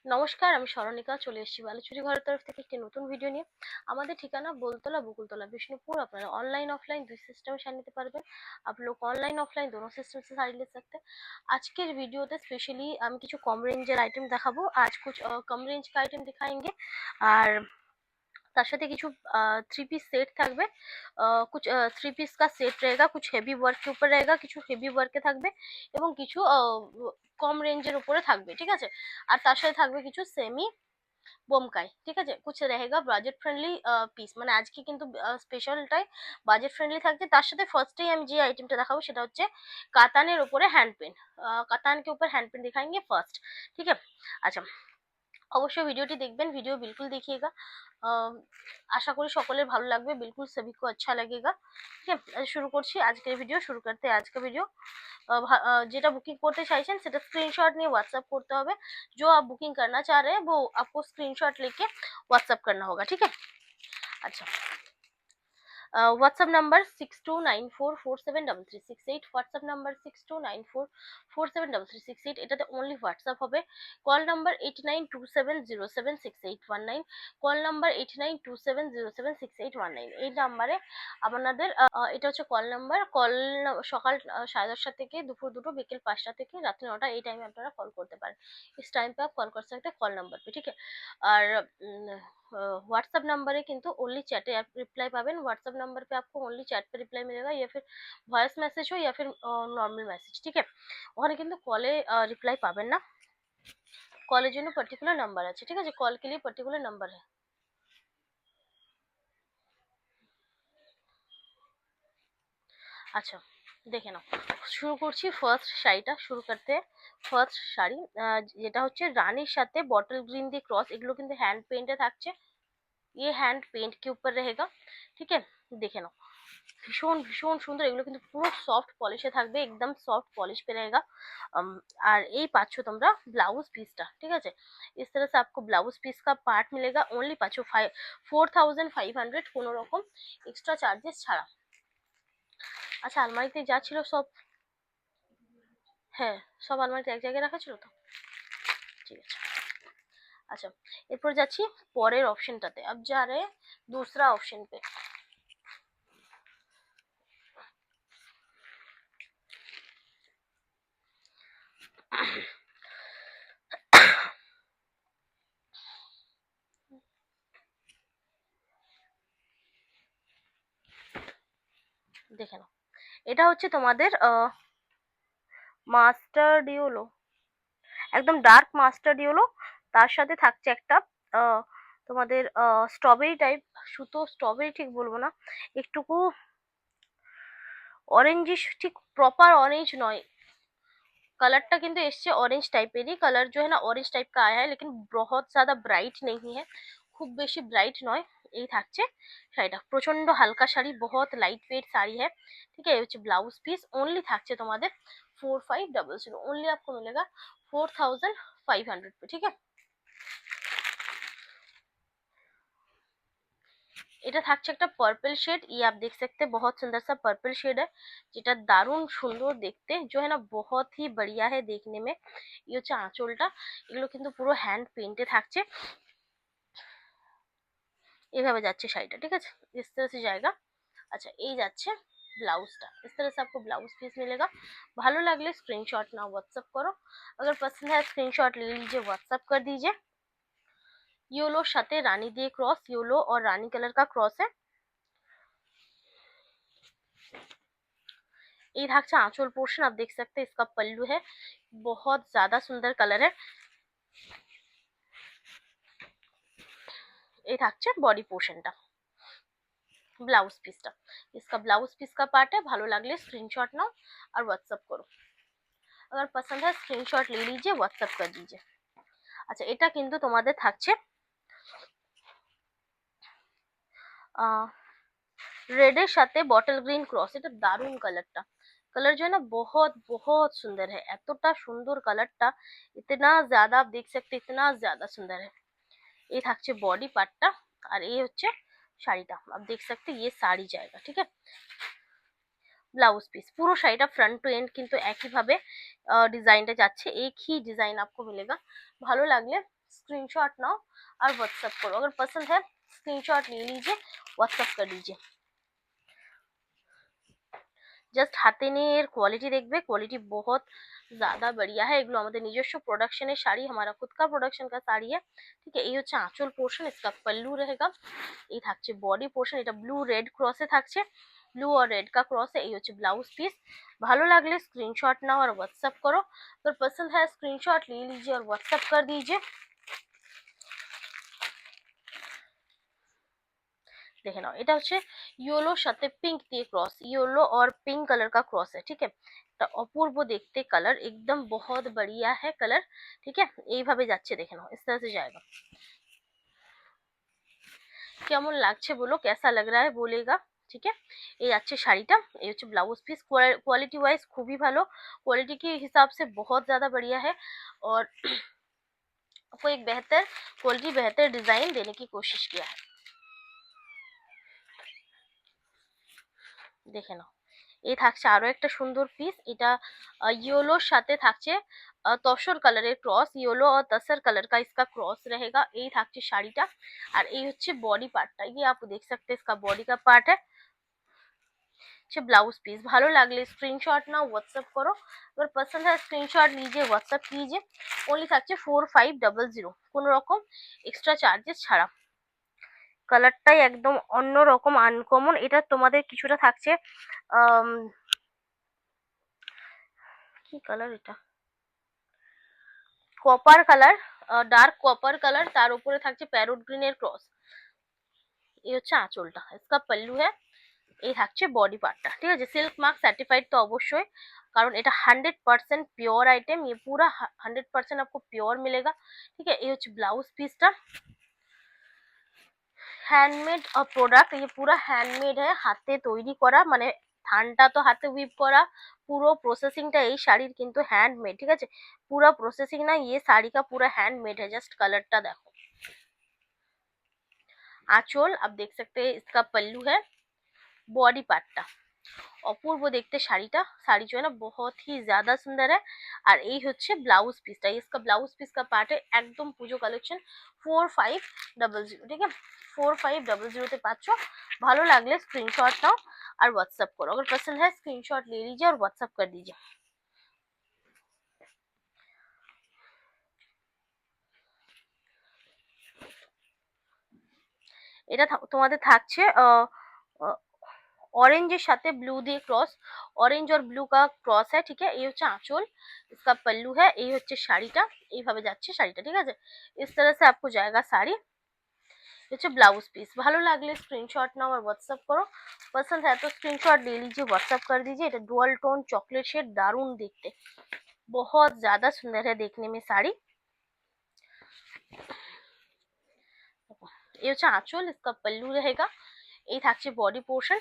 নমস্কার, আমি স্মরণিকা চলে এসেছি বালুচুরি ঘরের তরফ থেকে একটি নতুন ভিডিও নিয়ে। আমাদের ঠিকানা बोलतला बकुलतला विष्णुपुर। আপনারা অনলাइन ऑफलाइन দুই সিস্টেমে শাড়ি নিতে পারবেন। आप लोग ऑनलाइन ऑफलाइन दोनों सिस्टम से साड़ी ले सकते हैं। আজকের ভিডিওতে স্পেশালি আমি কিছু কম রেঞ্জের আইটেম দেখাবো। আজ कुछ कम रेंज का आइटम दिखाएंगे। আর তার সাথে কিছু थ्री पीस सेट থাকবে। कुछ थ्री पीस का सेट रहेगा, कुछ हेवी वर्क के ऊपर रहेगा, কিছু হেভি ওয়ার্কে থাকবে এবং কিছু কম রেঞ্জের উপরে থাকবে, ঠিক আছে। আর তার সাথে থাকবে কিছু সেমি বোমকাই, ঠিক আছে। कुछ रहेगा বাজেট ফ্রেন্ডলি পিস, মানে আজকে কিন্তু স্পেশালটাই বাজেট ফ্রেন্ডলি থাকছে। তার সাথে ফার্স্টেই আমি যে আইটেমটা দেখাবো সেটা হচ্ছে কাতানের উপরে হ্যান্ড পেন্ট। কাতান के ऊपर हैंड पेंट दिखाएंगे फर्स्ट, ठीक है। আচ্ছা, অবশ্যই ভিডিওটি দেখবেন, ভিডিও বিলকুল देखिएगा। আশা করি সকলের ভালো লাগবে, बिल्कुल सभी को अच्छा लगेगा, ঠিক আছে। শুরু করছি আজকের ভিডিও। শুরু করতে আজকে ভিডিও যেটা বুকিং করতে চাইছেন সেটা স্ক্রিনশট নিয়ে হোয়াটসঅ্যাপ করতে হবে। जो आप बुकिंग करना चाह रहे हैं वो आपको स्क्रीनशॉट लेके व्हाट्सअप करना होगा, ठीक है। अच्छा, व्हाट्सअप नंबर 6294473368, হোয়াটসঅ্যাপ নাম্বার 6294473368। এটাতে অনলি হোয়াটসঅ্যাপ হবে। Call number 8927076819, call number 8927076819। এই নাম্বারে আপনাদের এটা হচ্ছে কল নাম্বার। সকাল 10:30 থেকে দুপুর 2টো, বিকেল 5টা থেকে রাত্রি 9টা, এই টাইমে আপনারা কল করতে পারেন। इस टाइम पे आप कॉल कर सकते हैं कॉल नंबर पे, ठीक है। আর হোয়াটসঅ্যাপ নাম্বারে কিন্তু ओनली चैटे आप रिप्लाई पाবেন। হোয়াটসঅ্যাপ नंबर पे आपको ओनली चैट पे रिप्लाई मिलेगा, या फिर ভয়েস মেসেজ हो या फिर নর্মাল মেসেজ, ঠিক আছে। ওখানে কিন্তু কলে রিপ্লাই পাবেন না। কলের জন্য পার্টিকুলার নাম্বার আছে, ঠিক আছে। কল के लिए पर्टिकुलर नंबर है। আচ্ছা, দেখে নাও। শুরু করছি ফার্স্ট শাড়িটা। শুরু করতে ফার্স্ট শাড়ি যেটা হচ্ছে রানীর সাথে বটল গ্রিন দিয়ে ক্রস। এগুলো কিন্তু হ্যান্ড পেন্টে থাকছে। ये हैंड पेंट के ऊपर रहेगा, ठीक है। দেখে নাও, ভীষণ ভীষণ সুন্দর। এগুলো কিন্তু পুরো সফট পলিশে থাকবে, একদম সফট পলিশ पे रहेगा। আর এই পাচ্ছ তোমরা ব্লাউজ পিসটা, ঠিক আছে। इस तरह से आपको ब्लाउज पीस का पार्ट मिलेगा। ओनली पाচ্ছ 4500, কোনো রকম এক্সট্রা চার্জেস ছাড়া। আচ্ছা, আলমারিতে যা ছিল সব, হ্যাঁ, সব আলমারিতে এক জায়গায় রাখা ছিল তো, ঠিক আছে। আচ্ছা, এরপর যাচ্ছি পরের অপশনটাতে। अब जा रहे हैं दूसरा ऑप्शन पे। দেখে নাও, এটা হচ্ছে তোমাদের মাস্টার্ড ইয়েলো, একদম ডার্ক মাস্টার্ড ইয়েলো। তার সাথে থাকছে একটা তোমাদের স্ট্রবেরি টাইপ সুতো। স্ট্রবেরি ঠিক বলবো না, একটুকু ऑरेंजिश, ঠিক प्रॉपर ऑरेंज নয়। कलरটা কিন্তু এসছে অরেঞ্জ টাইপেরই। কালার जो है ना ऑरेंज टाइप का आया है, लेकिन बहुत ज्यादा ब्राइट नहीं है, খুব বেশি ব্রাইট নয়। এই থাকছে শাড়িটা, প্রচন্ড হালকা শাড়ি, बहुत লাইট ওয়েট শাড়ি है, ठीक है। ये হচ্ছে ব্লাউজ পিস। ओनली থাকছে তোমাদের 4500, ओनली आपको मिलेगा 4500 पे, ठीक है। এটা থাকছে একটা পার্পল शेड, ये आप देख सकते हैं, बहुत सुंदर सा पर्पल शेड है, যেটা দারুণ সুন্দর দেখতে, जो है ना बहुत ही बढ़िया है देखने में। ये হচ্ছে আঁচলটা। এগুলো কিন্তু পুরো হ্যান্ড পেন্টে থাকছে। এভাবে যাচ্ছে শাড়িটা, ঠিক আছে। इस तरह से जाएगा। আচ্ছা, এই যাচ্ছে ব্লাউজটা। इस तरह से आपको ब्लाउज पीस मिलेगा। ভালো লাগলে स्क्रीनशॉट नाउ व्हाट्सएप करो। अगर पसंद है स्क्रीनशॉट ले लीजिए, व्हाट्सएप कर दीजिए। येलो সাথে রানী দিয়ে ক্রস, येलो और रानी कलर का क्रॉस है। ये থাকছে आंचल पोर्शन, आप देख सकते हैं, इसका पल्लू है, बहुत ज्यादा सुंदर कलर है। ये থাকছে বডি পোর্শনটা, ব্লাউজ পিসটা। इसका ब्लाउज पीस का पार्ट है। ভালো লাগলে स्क्रीनशॉट नाउ और व्हाट्सएप करो। अगर पसंद है स्क्रीनशॉट ले लीजिए, व्हाट्सएप कर दीजिए। আচ্ছা, এটা কিন্তু তোমাদের থাকছে রেডের সাথে বটল গ্রিন ক্রস। এটা দারুণ কালারটা। कलर जो है ना बहुत बहुत सुंदर है, এতটা সুন্দর কালারটা, इतना ज्यादा आप देख सकते, इतना ज्यादा सुंदर है। ये থাকছে বডি পার্টটা, আর এই হচ্ছে শাড়িটা। आप देख सकते ये साड़ी जाएगा, ठीक है। ব্লাউজ পিস পুরো শাড়িটা ফ্রন্ট টু এন্ড কিন্তু একই ভাবে ডিজাইনটা যাচ্ছে, एक ही डिजाइन आपको मिलेगा। ভালো লাগলে स्क्रीनशॉट नाउ और व्हाट्सएप करो। अगर पसंद है स्क्रीनशॉट ले लीजिए, व्हाट्सएप कर दीजिए। জাস্ট হাতে নিয়ে এর কোয়ালিটি দেখবে, কোয়ালিটি बहुत ज़्यादा बढ़िया है। এগুলো আমাদের নিজস্ব প্রোডাকশনের শাড়ি, हमारा खुद का प्रोडक्शन का শাড়ি है। ঠিক আছে, এই হচ্ছে আঁচল পোর্শন, इसका पल्लू रहेगा। এই থাকছে বডি পোর্শন, এটা ব্লু রেড ক্রসে থাকছে, ব্লू और रेड का क्रॉस है। এই হচ্ছে ব্লাউজ পিস। ভালো লাগলে स्क्रीनशॉट नाउ और व्हाट्सएप करो। अगर पसंद है स्क्रीनशॉट ले लीजिए और व्हाट्सएप कर दीजिए। দেখে নাও, এটা হচ্ছে ইয়েলোর সাথে পিঙ্ক দিয়ে ক্রস, ইয়েলো और पिंक कलर का क्रॉस है। ঠিক আছে, এটা অপূর্ব দেখতে কালার, একদম बहुत बढ़िया है কালার। ঠিক আছে, এইভাবে যাচ্ছে, দেখে নাও, इस तरह से जाएगा। কেমন লাগছে বলো, कैसा लग रहा है बोलेगा। ঠিক আছে, এই যাচ্ছে শাড়িটা, এই হচ্ছে ব্লাউজ পিস। क्वालिटी वाइज খুবই ভালো, क्वालिटी के हिसाब से बहुत ज़्यादा बढ़िया है और आपको एक बेहतर क्वालिटी, बेहतर डिज़ाइन देने की कोशिश किया है। দেখে নাও, এই থাকছে আরো একটা সুন্দর পিস। এটা ইয়েলোর সাথে থাকছে তসর কালারের ক্রস, ইয়েলো और तसर कलर का इसका क्रॉस रहेगा। এই থাকছে শাড়িটা, আর এই হচ্ছে বডি পার্টটা, ये आप देख सकते हैं, इसका बॉडी का पार्ट है। হচ্ছে ব্লাউজ পিস। ভালো লাগলে স্ক্রিনশট নাও, হোয়াটসঅ্যাপ করো। এবার পছন্দ হয় স্ক্রিনশট लीजिए, হোয়াটসঅ্যাপ कीजिए। ओनली থাকছে 4500, কোনো রকম এক্সট্রা চার্জেস ছাড়া। কালারটাই একদম অন্যরকম, আনকমন। এটা তোমাদের কিছুটা থাকছে কি কালার এটা, copper colour, dark copper colour, তার উপরে থাকছে প্যারোট গ্রিনের ক্রস। এই হচ্ছে আঁচলটা, इसका पल्लू है। এই থাকছে বডি পার্টটা। ঠিক আছে, সিল্ক মার্ক সার্টিফাইড তো অবশ্যই, কারণ এটা 100% प्योर आइटम, ये पूरा 100% आपको प्योर मिलेगा। ठीक है, ये হচ্ছে ব্লাউজ পিসটা, হ্যান্ডমেড প্রোডাক্ট, ये पूरा হ্যান্ডমেড है, হাতে তৈরি করা, মানে থানটা তো হাতে উইভ করা, পুরো প্রসেসিংটা এই শাড়ির কিন্তু হ্যান্ডমেড। ঠিক আছে, पूरा प्रोसेसिंग ना ये साड़ी का पूरा हैंडमेड है। जस्ट कलरটা देखो, आंचल आप देख सकते हैं, इसका पल्लू है, बॉडी पार्टটা অপূর্ব দেখতে শাড়িটা। শাড়ি जो है ना बहुत ही ज्यादा सुंदर है। আর এই হচ্ছে ব্লাউজ পিসটা, इसका ब्लाउज पीस का पार्ट है। একদম পুজো কালেকশন 4500। ঠিক আছে, 4500 তে পাচ্ছ। ভালো লাগলে স্ক্রিনশট নাও और व्हाट्सएप करो। अगर पसंद है स्क्रीनशॉट ले लीजिए और व्हाट्सएप कर दीजिए। এটা তোমাদের থাকছে ऑरेंज साथे ब्लू दिए क्रॉस, ऑरेंज और ब्लू का क्रॉस है। ठीक है, ये হচ্ছে আঁচল, इसका पल्लू है, এই হচ্ছে শাড়িটা, এইভাবে যাচ্ছে শাড়িটা। ঠিক আছে, इस तरह से आपको जाएगा শাড়ি। হচ্ছে ব্লাউজ পিস। ভালো লাগলে স্ক্রিনশট নাও और व्हाट्सएप करो। पसंद है तो स्क्रीनशॉट ले लीजिए, व्हाट्सएप कर दीजिए। এটা ডুয়াল টোন চকলেট শেড, দারুণ দেখতে, बहुत ज्यादा सुंदर है देखने में শাড়ি। ये হচ্ছে আঁচল, इसका पल्लू रहेगा। এই থাকছে বডি পোর্শন।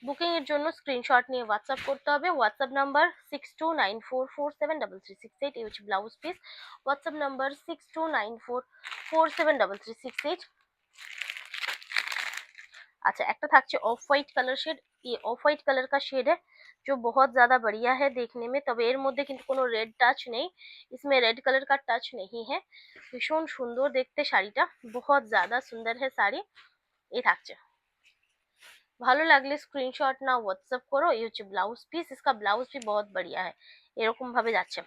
বুকিং এর জন্য স্ক্রিনশট নিয়ে হোয়াটসঅ্যাপ করতে হবে। WhatsApp number 6294473368। এই হচ্ছে ব্লাউজ পিস। WhatsApp number 6294473368। अच्छा, একটা থাকছে অফ হোয়াইট কালার শেড, ये ऑफ व्हाइट कलर का शेड है जो बहुत ज्यादा बढ़िया है देखने में। তবে এর মধ্যে কিন্তু কোনো রেড টাচ নেই, इसमें रेड कलर का टच नहीं है। ভীষণ সুন্দর দেখতে শাড়িটা, बहुत ज्यादा सुंदर है শাড়ি। এই থাকছে, ভালো লাগলে স্ক্রিনশট নাও, হোয়াটসঅ্যাপ করো। এই হচ্ছে ব্লাউজ পিস, इसका ব্লাউজ भी बहुत बढ़िया है। এরকম ভাবে যাচ্ছে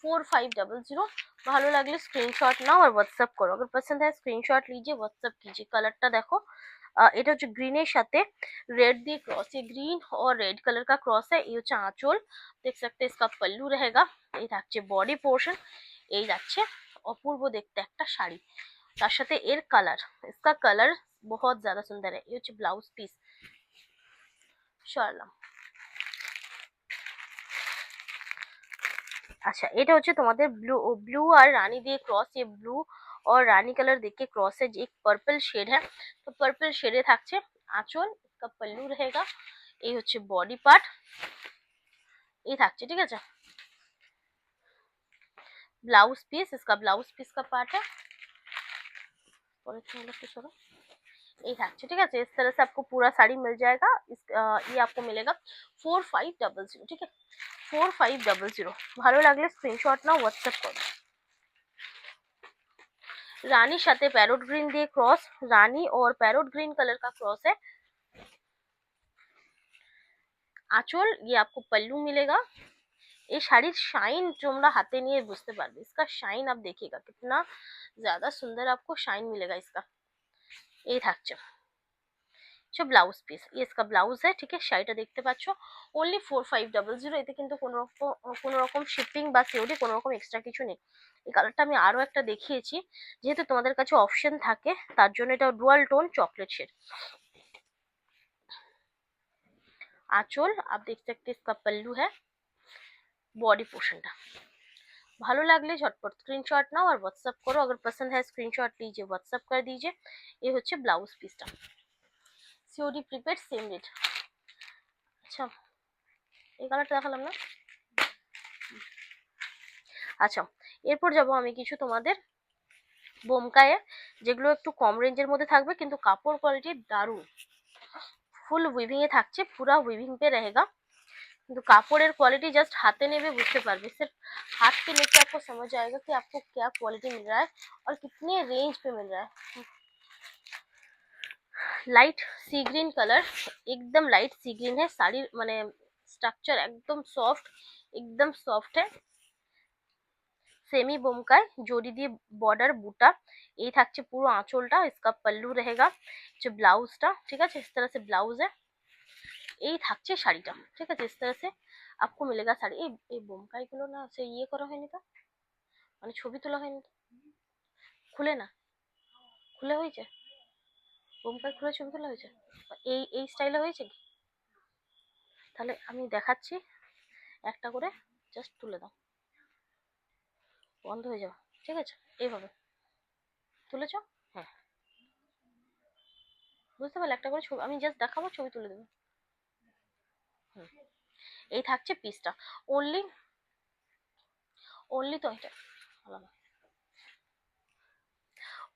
4500। ভালো লাগলে স্ক্রিনশট নাও और व्हाट्सएप करो। अगर पसंद है स्क्रीनशॉट लीजिए, व्हाट्सएप कीजिए। কালারটা দেখো, এটা হচ্ছে গ্রিনের সাথে रेड দিয়ে क्रॉस, ये ग्रीन और रेड कलर का क्रॉस है। এই হচ্ছে আঁচল, देख सकते हैं, इसका पल्लू रहेगा। এই থাকছে বডি পোর্শন। এই যাচ্ছে অপূর্ব দেখতে একটা শাড়ি, তার সাথে এর কালার, इसका कलर बहुत ज्यादा सुंदर है। ये হচ্ছে ব্লাউজ পিস। সরলাম। अच्छा, এটা হচ্ছে তোমাদের ब्लू ब्लू और रानी দিয়ে क्रॉस, ये ब्लू और रानी कलर देके क्रॉस है, एक पर्पल शेड है। तो पर्पल शेडে থাকছে আঁচল, इसका पल्लू रहेगा। এই হচ্ছে বডি পার্ট, এই থাকছে। ঠিক আছে, ब्लाउज पीस, इसका ब्लाउज पीस का पार्ट है। ये থাকছে। ঠিক আছে, इस तरह से आपको पूरा साड़ी मिल जाएगा। ये आपको मिलेगा 4500। ठीक है, 4500। ভালো লাগলে স্ক্রিনশট নাও, হোয়াটসঅ্যাপ করো। रानी साथे पैरोट ग्रीन दिए क्रॉस, रानी और पैरोट ग्रीन कलर का क्रॉस है। आंचल ये आपको पल्लू मिलेगा। ये শাড়ির শাইন তোমরা হাতে নিয়ে বুঝতে পারবে, इसका শাইন आप देखिएगा कितना ज्यादा सुंदर आपको शाइन मिलेगा इसका। এই থাকছে जो ব্লাউজ পিস, ये इसका ব্লাউজ है, ঠিক আছে। শাড়িটা দেখতে পাচ্ছ only 4500, এতে কিন্তু কোনো রকম শিপিং বা সিওডি কোনো রকম এক্সট্রা কিছু নেই। এই কালারটা আমি আরো একটা দেখিয়েছি, যেহেতু তোমাদের কাছে অপশন থাকে তার জন্য। এটা ডুয়াল টোন চকলেট শেড। आंचल आप देख सकते हैं, इसका पल्लू है, बॉडी पोर्शनটা। ভালো লাগলে ঝটপট স্ক্রিনশট নাও আর হোয়াটসঅ্যাপ করো। अगर पसंद है स्क्रीनशॉट लीजिए, व्हाट्सएप कर दीजिए। ये হচ্ছে ব্লাউজ পিসটা, সিওডি প্রিপেড সেম রেট। আচ্ছা এই কালারটা দেখালাম না। আচ্ছা এরপর যাব আমি কিছু তোমাদের বোমকায়ে, যেগুলো একটু কম রেঞ্জের মধ্যে থাকবে কিন্তু কাপড় কোয়ালিটি দারুণ। ফুল উইভিং এ থাকছে, পুরা উইভিং पे रहेगा, কিন্তু কাপড়ের কোয়ালিটি জাস্ট হাতে নেবে বুঝতে পারবে। सिर्फ हाथ पे लेके आपको समझ आएगा कि आपको क्या क्वालिटी मिल रहा है और कितने रेंज पे मिल रहा है। लाइट सी ग्रीन कलर, एकदम लाइट सी ग्रीन है। साड़ी মানে স্ট্রাকচার একদম সফট, एकदम সফট है। सेमी बोमकाय जोड़ी दिए बॉर्डर बूटा। ये থাকছে পুরো আঁচলটা। इसका पल्लू रहेगा, जो ব্লাউজটা, ঠিক আছে। इस तरह से ब्लाउज है। এই থাকছে শাড়িটা, ঠিক আছে। इस तरह से आपको मिलेगा শাড়ি। এই বোমকাই গুলো না সে ইয়ে করা হয়নি তো, মানে ছবি তোলা হয়নি তো, খুলে না, খুলে হয়েছে বোমকাই, খুলে ছবি তোলা হয়েছে। এই স্টাইলে হয়েছে কি? তাহলে আমি দেখাচ্ছি একটা করে, জাস্ট তুলে দাও, বন্ধ হয়ে যাবে, ঠিক আছে। এইভাবে তুলেছ, হ্যাঁ বুঝতে পারলে। একটা করে ছবি আমি জাস্ট দেখাবো, ছবি তুলে দেবে। হুম, এই থাকছে পিসটা। অনলি অনলি তো এটা আলাদা,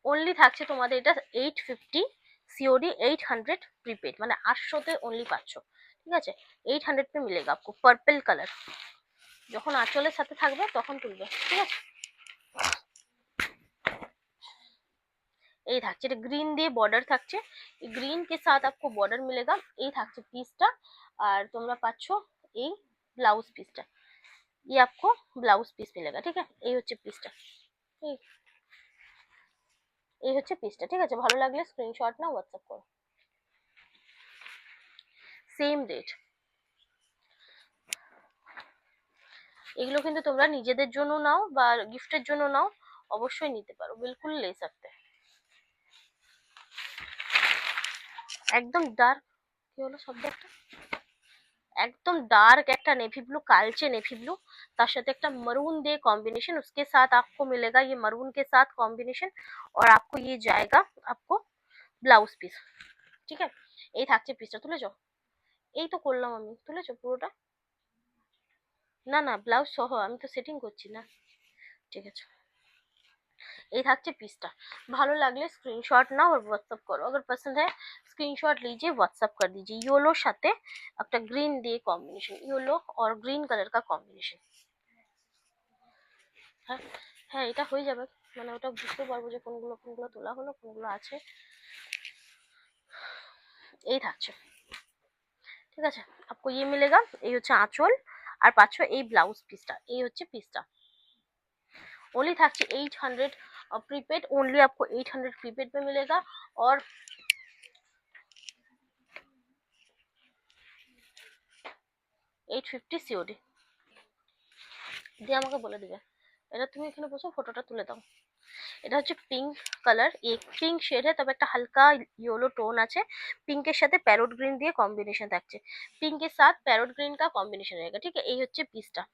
অনলি থাকছে তোমাদের এটা 850 सीओडी, 800 प्रीपेड, মানে 800 তে অনলি পাচ্ছ, ঠিক আছে। 800 पे मिलेगा आपको। पर्पल कलर যখন আঁচলের সাথে থাকবে তখন তুলবে, ঠিক আছে। এই থাকছে, এটা গ্রিন দিয়ে বর্ডার থাকছে। গ্রিন के साथ आपको बॉर्डर मिलेगा। এই থাকছে পিসটা। আর তোমরা পাচ্ছ এই ব্লাউজ পিসটা। ये आपको ব্লাউজ পিস मिलेगा, ঠিক আছে। এই হচ্ছে পিসটা, এই হচ্ছে পিসটা, ঠিক আছে। ভালো লাগলে স্ক্রিনশট নাও, হোয়াটসঅ্যাপ করো। Same rate. এগুলো কিন্তু তোমরা নিজেদের জন্য নাও বা গিফটের জন্য নাও, অবশ্যই নিতে পারো, বিলকুল ले सकते। একদম ডার্ক, কি হলো শব্দ একটা, एकदम डार्क एक नेवी ब्लू, कालचे नेवी ब्लू, तार साथे एक मरून दे कॉम्बिनेशन। उसके साथ आपको मिलेगा ये मरून के साथ कॉम्बिनेशन, और आपको ये जाएगा आपको ब्लाउज पिस, ठीक है। এই থাকছে পিসটা, তুলে যাও। এই তো করলাম আমি, তুলে যাও পুরোটা। না না ব্লাউজ সহ, আমি তো সেটিং করছি না, ঠিক আছে। এই থাকছে পিসটা। ভালো লাগলে স্ক্রিনশট নাও और व्हाट्सएप करो। अगर पसंद है स्क्रीनशॉट लीजिए, व्हाट्सएप कर दीजिए। येलोর সাথে একটা গ্রিন দিয়ে কম্বিনেশন, येलो और ग्रीन कलर का कॉम्बिनेशन। হ্যাঁ হ্যাঁ এটা হয়ে যাবে, মানে ওটা বুঝতে পারবো যে কোনগুলো কোনগুলো তোলা হলো, কোনগুলো আছে। এই থাকছে, ঠিক আছে। आपको ये मिलेगा। এই হচ্ছে আঁচল, আর পাচ্ছ এই ব্লাউজ পিসটা। এই হচ্ছে পিসটা। ओनली থাকছে 800 प्रीपेड, ओनली आपको 800 प्रीपेड में मिलेगा। और 850 सीओडी দিয়ে আমাকে বলে দিবে। এটা তুমি এখানে বসো, ফটোটা তুলে দাও। এটা হচ্ছে পিঙ্ক কালার, एक পিঙ্ক শেড है, তবে একটা হালকা येलो টোন আছে। পিঙ্কের সাথে প্যারট গ্রিন দিয়ে কম্বিনেশন থাকছে। পিঙ্কের সাথ প্যারট গ্রিন का कॉम्बिनेशन रहेगा, ठीक है। এই হচ্ছে পিসটা।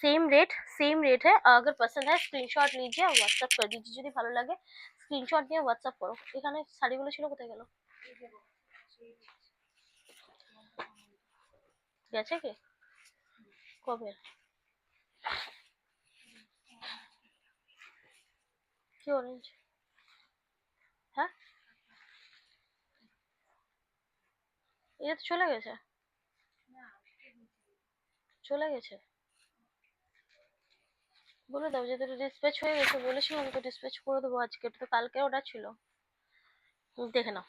सेम रेट है। अगर पसंद है स्क्रीनशॉट लीजिए और व्हाट्सएप कर दीजिए। যদি ভালো লাগে স্ক্রিনশট নিয়ে হোয়াটসঅ্যাপ করো। এখানে শাড়িগুলো ছিল, কোথায় গেল? গেছে কি, কবে, কি অরেঞ্জ? হ্যাঁ এটা তো চলে গেছে, চলে গেছে। বলে দাও যে তোর ডিসপ্যাচ হয়ে গেছে, বলেছিলাম তো ডিসপ্যাচ করে দেবো আজকে, তো কালকে অর্ডার ছিল। দেখে নাও,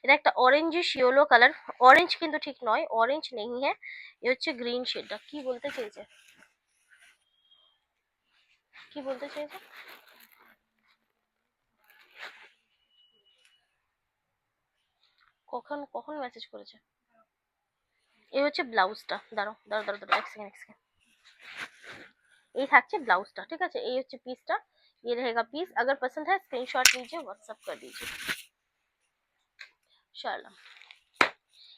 এটা একটা অরেঞ্জিশ ইয়েলো কালার, অরেঞ্জ কিন্তু ঠিক নয়, অরেঞ্জ নেই হ্যাঁ, এ হচ্ছে গ্রিন শেডটা। কি বলতে চেয়েছে, কি বলতে চেয়েছে? কখন কখন মেসেজ করেছে? এই হচ্ছে ব্লাউজটা, দাঁড়াও দাঁড়াও দাঁড়াও দাঁড়াও, এক সেকেন্ড এক সেকেন্ড। এই থাকছে ব্লাউজটা, ঠিক আছে, এই হচ্ছে পিসটা, ये रहेगा पीस। अगर पसंद है स्क्रीनशॉट लीजिए, व्हाट्सएप कर दीजिए। চলো,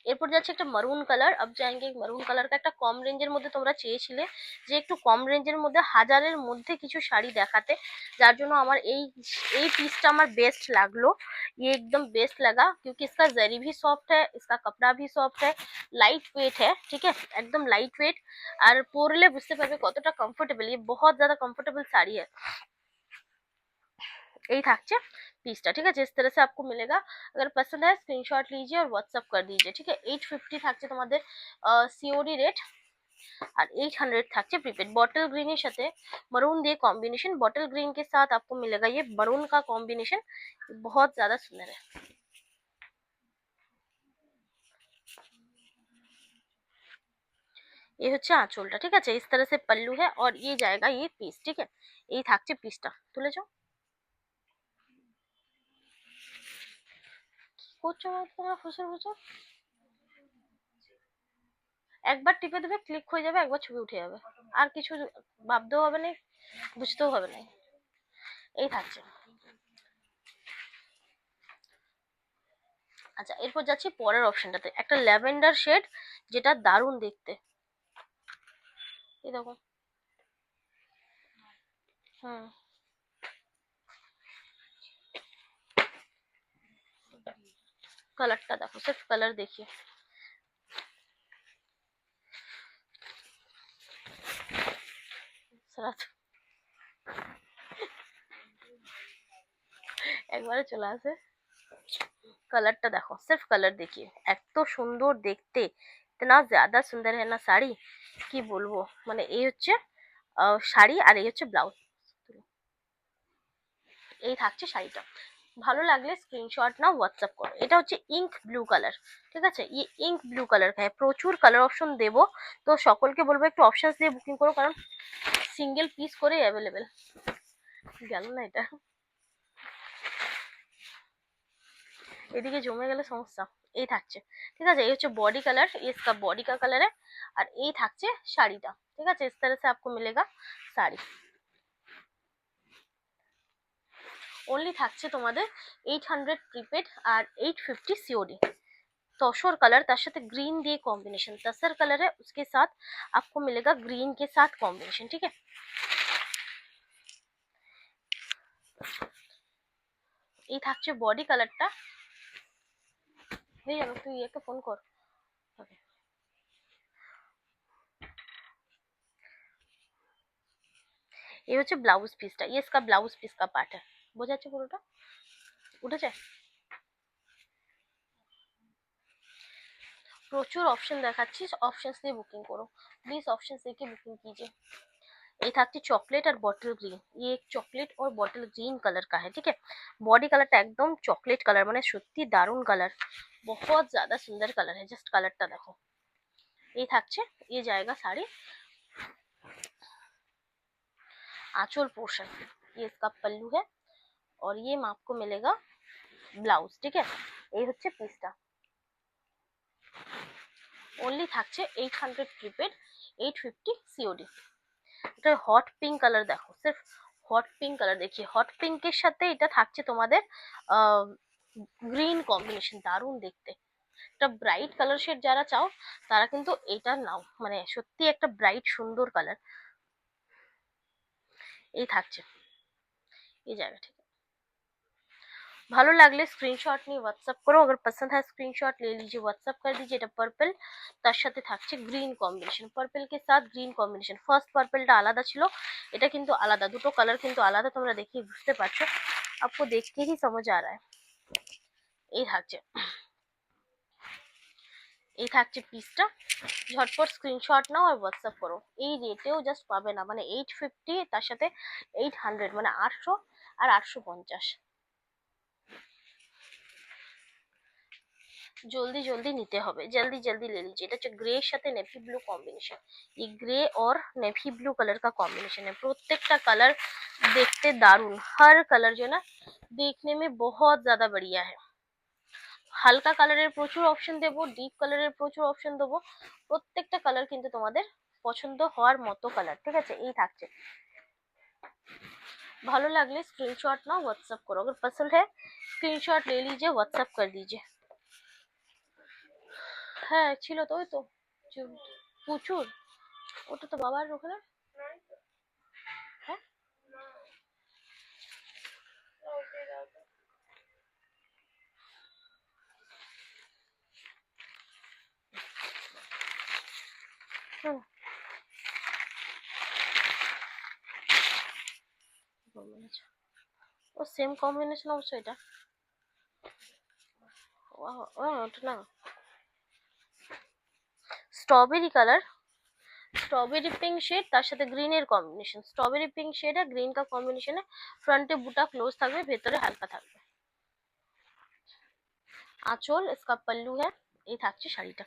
এরপর যাচ্ছে একটা মারুন কালার। আব যাएंगे মারুন কালারটা একটা কম রেঞ্জের মধ্যে তোমরা চেয়েছিলে যে একটু কম রেঞ্জের মধ্যে হাজারের মধ্যে কিছু শাড়ি দেখাতে, যার জন্য আমার এই এই পিসটা আমার বেস্ট লাগলো। ये एकदम बेस्ट लगा क्योंकि इसका जरी भी सॉफ्ट है, इसका कपड़ा भी सॉफ्ट है, लाइट वेट है, ठीक है, एकदम लाइट वेट। আর পরলে বুঝতে পারবে কতটা কমফোর্টেবল, ये बहुत ज्यादा कम्फर्टेबल साड़ी है। यही থাকছে পিসটা, ঠিক আছে, इस तरह से आपको मिलेगा। अगर पसंद है स्क्रीनशॉट लीजिए और व्हाट्सअप कर दीजिए, ठीक है। 850 থাকছে তোমাদের সিওডি রেট, আর 800 থাকছে प्रीपेड। बॉटल ग्रीन এর সাথে मरून দিয়ে कॉम्बिनेशन, बॉटल ग्रीन के साथ आपको मिलेगा ये मरून का कॉम्बिनेशन, बहुत ज्यादा सुंदर है। ये হচ্ছে আঁচলটা, ঠিক আছে, इस तरह से पल्लू है और ये जाएगा ये पीस, ठीक है। এই থাকছে পিসটা, তুলে যাও। কি করছো তোমরা ফুসুর ফুসুর? একবার টিপে দেবে, ক্লিক হয়ে যাবে, একবার ছবি উঠে যাবে, আর কিছু ভাবতেও হবে না, বুঝতেও হবে না। এই থাকছে। আচ্ছা, এরপর যাচ্ছি পরের অপশনটাতে, একটা ল্যাভেন্ডার শেড, যেটা দারুণ দেখতে। এই দেখো, হুম, কালারটা দেখো, সির্ফ কালার দেখিए। সারা একবারে চলে আসে। কালারটা দেখো, সির্ফ কালার দেখিए, এত সুন্দর দেখতে, ইতনা জ্যাদা সুন্দর है ना শাড়ি, কি বলবো। মানে এই হচ্ছে শাড়ি, আর এই হচ্ছে ব্লাউজ। এই থাকছে শাড়িটা। ভালো লাগলে স্ক্রিনশট নাও, হোয়াটসঅ্যাপ করো। এটা হচ্ছে ইঙ্ক ব্লু কালার, ঠিক আছে, ইঙ্ক ব্লু কালার হ্যাঁ, প্রচুর কালার অপশন দেবো, তো সকলকে বলবো একটু অপশন দিয়ে বুকিং করো, কারণ সিঙ্গেল পিস করে অ্যাভেলেবেল। গেল না এটা, এদিকে জমে গেলে সমস্যা। এই থাকছে, ঠিক আছে, এই হচ্ছে বডি কালার, इसका बॉडी का कलर है। আর এই থাকছে শাড়িটা, ঠিক আছে, इस तरह से आपको मिलेगा শাড়ি। অনলি থাকছে তোমাদের 800 প্রিপেড আর 850 सीओडी। तोशोर कलर তার সাথে ग्रीन দিয়ে कॉम्बिनेशन, तसर कलर है, उसके साथ आपको मिलेगा ग्रीन के साथ कॉम्बिनेशन, ठीक है। এই থাকছে বডি কালারটা। হয়ে যাবে, তুই একে ফোন কর। এই হচ্ছে ব্লাউজ পিসটা, ये इसका ब्लाउज पीस का पार्ट है। বোঝা যাচ্ছে পুরোটা? উঠেছে? প্রচুর অপশন দেখাচ্ছি, অপশন দিয়ে বুকিং করো प्लीज, ऑप्शन देखिए बुकिंग कीजिए। ये থাকছে চকলেট আর বটল গ্রিন, ये एक चॉकलेट और बॉटल ग्रीन कलर का है, ठीक है। बॉडी कलरটা একদম চকলেট কালার, মানে সত্যি দারুণ কালার, बहुत ज्यादा सुंदर कलर है, जस्ट कलरটা দেখো। এই থাকছে, ये जाएगा साड़ी, आंचल पोर्शन, ये इसका पल्लू है, और ये आपको मिलेगा ব্লাউজ, ঠিক আছে। এই হচ্ছে পিসটা। অনলি থাকছে 800 প্রিপেড, 850 সিওডি। এটা হট পিঙ্ক কালার দেখো, সির্ফ হট পিঙ্ক কালার দেখিয়ে, হট পিঙ্কের সাথে এটা থাকছে তোমাদের গ্রিন কম্বিনেশন, দারুণ দেখতে। একটা ব্রাইট কালার শেড যারা চাও তারা কিন্তু এটা নাও, মানে সত্যি একটা ব্রাইট সুন্দর কালার। এই থাকছে এই জায়গা, ঠিক আছে। ভালো লাগলে স্ক্রিনশট নিয়ে হোয়াটসঅ্যাপ করো, अगर पसंद है स्क्रीनशॉट ले लीजिए, व्हाट्सएप कर दीजिए। এটা পার্পল, তার সাথে থাকছে গ্রিন কম্বিনেশন, পার্পল কে সাথ গ্রিন কম্বিনেশন। ফার্স্ট পার্পলটা আলাদা ছিল, এটা কিন্তু আলাদা, দুটো কালার কিন্তু আলাদা, তোমরা দেখে বুঝতে পারছো, आपको देख के ही समझ आ रहा है। এই থাকছে, এই থাকছে পিসটা, ঝটপট স্ক্রিনশট নাও আর হোয়াটসঅ্যাপ করো। এই রেটেও জাস্ট পাবে না, মানে 850, তার সাথে 800, মানে 800 আর 850। জলদি জলদি নিতে হবে, जल्दी जल्दी ले लीजिए। এটা হচ্ছে গ্রে এর সাথে নেভি ব্লু কম্বিনেশন। ये ग्रे और नेवी ब्लू कलर का कॉम्बिनेशन है। প্রত্যেকটা কালার দেখতে দারুণ, हर कलर जो है ना देखने में बहुत ज्यादा बढ़िया है। হালকা কালারের প্রচুর অপশন দেবো, ডিপ কালারের প্রচুর অপশন দেবো, প্রত্যেকটা কালার কিন্তু তোমাদের পছন্দ হওয়ার মতো কালার, ঠিক আছে। এই থাকছে, ভালো লাগলে स्क्रीनशॉट नाउ व्हाट्सएप करो, अगर पसंद है स्क्रीनशॉट ले लीजिए, व्हाट्सएप कर दीजिए। হ্যাঁ ছিল তো, ওই তো প্রচুর, ওটা তো বাবার ওখানে। হ্যাঁ হুম, ও সেম কম্বিনেশন অবশ্য এটা। ওটা না, strawberry colour, strawberry pink shade তার সাথে গ্রিন এর কম্বিনেশন, স্ট্রবেরি পিঙ্ক শেড আর গ্রিন কা কম্বিনেশনে ফ্রন্টে বুটা ক্লোজ থাকবে, ভেতরে হালকা থাকবে। আঁচল, इसका पल्लू है। এই থাকছে শাড়িটা।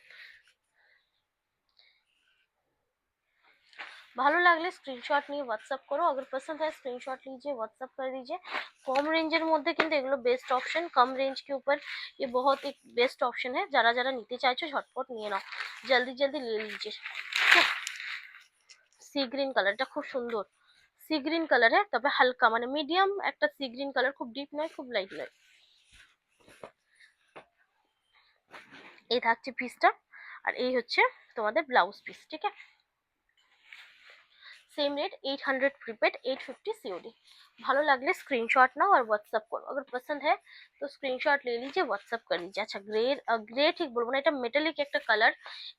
ভালো লাগলে স্ক্রিনশট নিয়ে হোয়াটসঅ্যাপ করো, अगर पसंद है स्क्रीनशॉट लीजिए, व्हाट्सएप कर दीजिए। কম রেঞ্জের মধ্যে কিন্তু এগুলো বেস্ট অপশন, कम रेंज के ऊपर ये बहुत एक बेस्ट ऑप्शन है। যারা যারা নিতে চাইছো ঝটপট নিয়ে নাও, জলদি জলদি ले लीजिए। সি গ্রিন কালারটা খুব সুন্দর, সি গ্রিন কালার হ্যাঁ, তবে হালকা মানে মিডিয়াম একটা সি গ্রিন কালার, খুব ডিপ নয় খুব লাইট নয়। এই থাকছে পিসটা, আর এই হচ্ছে তোমাদের ব্লাউজ পিস, ঠিক আছে। Same rate 800 prepaid, 850 COD. ভালো লাগলে স্ক্রিনশট নাও আর হোয়াটসঅ্যাপ করো, अगर पसंद है तो स्क्रीनशॉट ले लीजिए, व्हाट्सएप कर लीजिए। अच्छा ग्रे, গ্রে ঠিক বলবো না, এটা মেটালিক একটা কালার,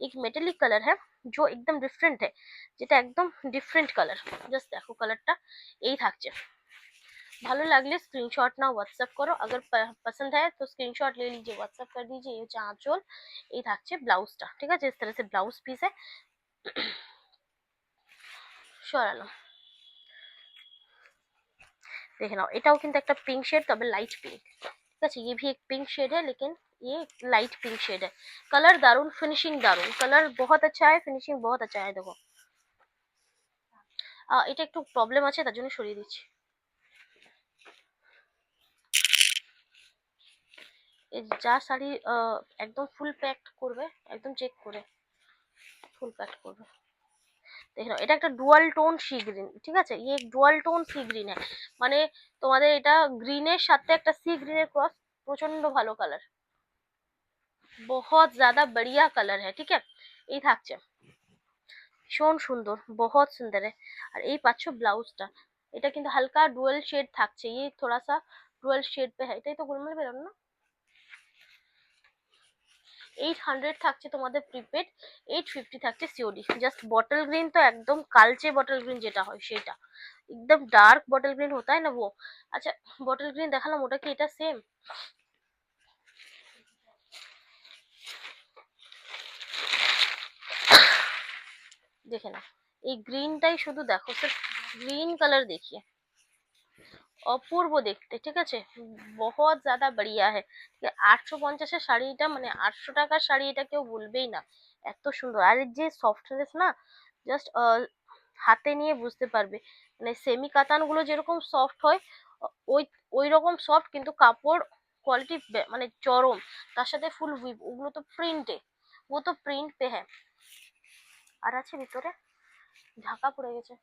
एक मेटेलिक कलर है जो एकदम डिफरेंट है, যেটা একদম ডিফারেন্ট কালার। জাস্ট দেখো কালারটা, এই থাকছে। ভালো লাগলে স্ক্রিনশট নাও হোয়াটসঅ্যাপ করো, अगर पसंद है तो स्क्रीनशॉट ले लीजिए, व्हाट्सएप कर दीजिए। ये হচ্ছে আঁচল, এই থাকছে ব্লাউজটা, ঠিক আছে। इस तरह से ब्लाउज पीस है। সরালাম, देख ना, এটাও কিন্তু একটা পিঙ্ক शेड, তবে লাইট পিঙ্ক, ঠিক আছে। ये भी एक पिंक शेड है, लेकिन ये लाइट पिंक शेड है। कलर दारुन, फिनिशिंग दारुन, कलर बहुत अच्छा है, फिनिशिंग बहुत अच्छा है। देखो এটা একটু প্রবলেম আছে, তার জন্য সরিয়ে দিচ্ছি। এই যা শাড়ি একদম ফুল প্যাক করবে, একদম চেক করে ফুল প্যাক করবে। দেখে নাও, এটা একটা ডুয়াল টোন সি গ্রিন, ঠিক আছে। ये एक ডুয়াল টোন সি গ্রিন है, মানে তোমাদের এটা গ্রিনের সাথে একটা সি গ্রিনের ক্রস, প্রচন্ড ভালো কালার, बहुत ज्यादा बढ़िया कलर है, ठीक है। এই থাকছে, ভীষণ সুন্দর, बहुत सुंदर है। আর এই পাচ্ছ ব্লাউজটা, এটা কিন্তু হালকা ডুয়াল শেড থাকছে, ये थोड़ा सा ডুয়াল শেড पे है। এটাই তো গোলমাল বেরোনো না। 800 থাকছে তোমাদের প্রিপেড, 850 থাকছে সিওডি। জাস্ট বটল গ্রিন তো একদম কালচে বটল গ্রিন যেটা হয় সেটা, একদম ডার্ক বটল গ্রিন होता है ना वो। আচ্ছা বটল গ্রিন দেখালাম, ওটা কি এটা সেম? দেখে না, এই গ্রিনটাই শুধু দেখো, सिर्फ গ্রিন কালার দেখিয়ে অপূর্ব দেখতে, ঠিক আছে। বহুত জ্যাদা বড়িয়া है। 850-এর শাড়িটা, মানে 800 টাকার শাড়ি, এটা কেউ বলবেই না, এত সুন্দর। আর এর যে সফটনেস না, জাস্ট হাতে নিয়ে বুঝতে পারবে, মানে সেমি কাতান গুলো যেরকম সফট হয়, ওই ওই রকম সফট, কিন্তু কাপড় কোয়ালিটি মানে চরম। তার সাথে ফুল উইভ, ওগুলো তো প্রিন্টে, ও তো প্রিন্ট পে হ্যাঁ। আর আছে ভিতরে, ঢাকা পড়ে গেছে।